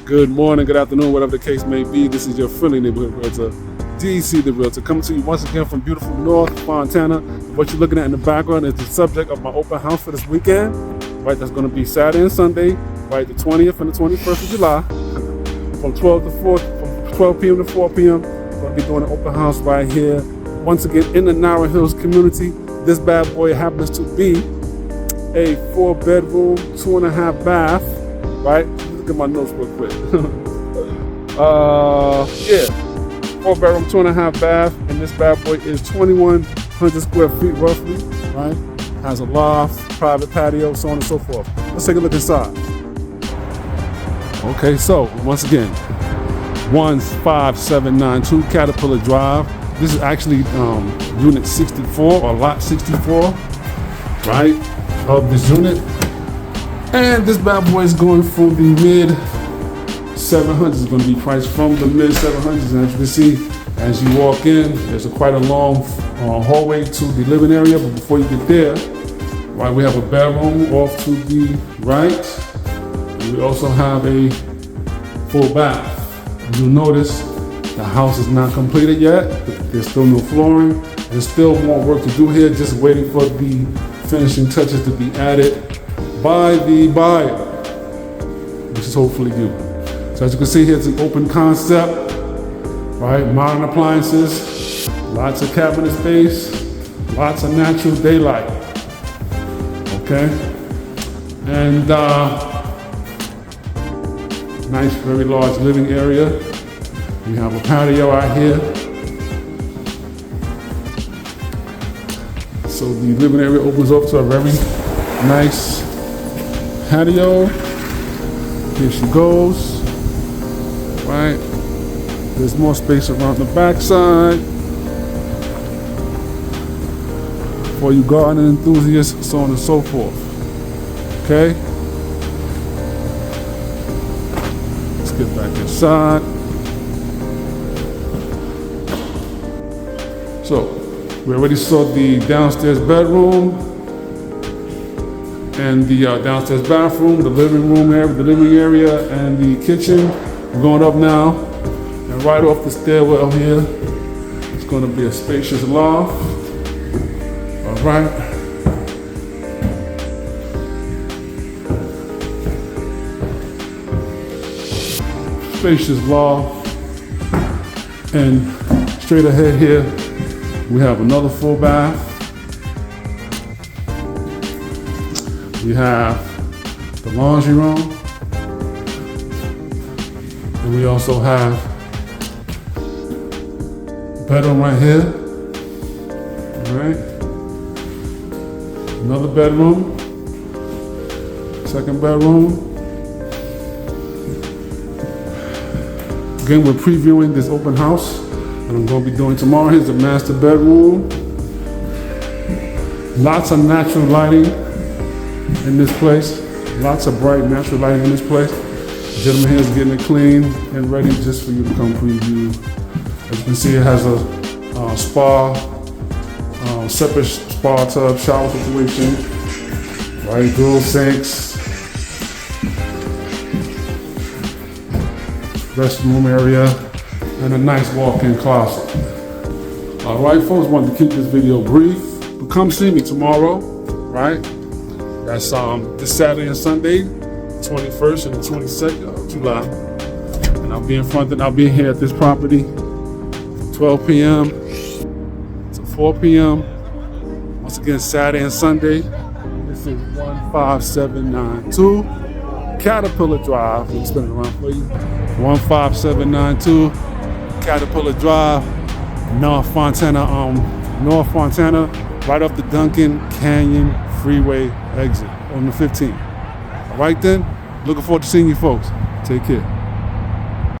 Good morning, good afternoon, whatever the case may be. This is your friendly neighborhood realtor, DC the Realtor, coming to you once again from beautiful North Fontana. What you're looking at in the background is the subject of my open house for this weekend. Right, that's going to be Saturday and Sunday, right, the 20th and the 21st of July, from 12 p.m. to 4 p.m. I'm going to be doing an open house right here, once again in the Narrow Hills community. This bad boy happens to be a 4-bedroom, 2.5 bath, right? Look at my notes real quick. 4-bedroom, 2.5 bath, and this bad boy is 2,100 square feet roughly, right? Has a loft, private patio, so on and so forth. Let's take a look inside. Okay, so once again, 15792 Caterpillar Drive. This is actually unit 64 or lot 64, right, of this unit. And this bad boy is going for the mid 700s. It's going to be priced from the mid 700s. And as you can see, as you walk in, there's quite a long hallway to the living area. But before you get there, right, we have a bedroom off to the right. And we also have a full bath. You'll notice the house is not completed yet. There's still no flooring. There's still more work to do here, just waiting for the finishing touches to be added by the buyer, which is hopefully you. So as you can see here, it's an open concept, right? Modern appliances, lots of cabinet space, lots of natural daylight, okay? And nice, very large living area. We have a patio out here. So the living area opens up to a very nice patio. Here she goes, right? There's more space around the backside for you garden enthusiasts, so on and so forth, okay? Let's get back inside. So, we already saw the downstairs bedroom and the downstairs bathroom, the living room area, the living area, and the kitchen. We're going up now, and right off the stairwell here, it's going to be a spacious loft. All right. Spacious loft, and straight ahead here, we have another full bath. We have the laundry room. And we also have a bedroom right here. All right. Another bedroom. Second bedroom. Again, we're previewing this open house that I'm going to be doing tomorrow. Here's the master bedroom. Lots of natural lighting in this place. Lots of bright natural lighting in this place. The gentleman here is getting it clean and ready just for you to come preview. As you can see, it has a spa, separate spa tub, shower situation, right, dual sinks, restroom area, and a nice walk-in closet. All right, folks, wanted to keep this video brief, but come see me tomorrow, right? That's this Saturday and Sunday, 21st and the 22nd of July. And I'll be I'll be here at this property from 12 p.m. to 4 p.m. Once again, Saturday and Sunday. This is 15792 Caterpillar Drive. Let me spin it around for you. 15792 Caterpillar Drive, North Fontana, right off the Duncan Canyon Freeway exit on the 15th. All right then, looking forward to seeing you folks. Take care.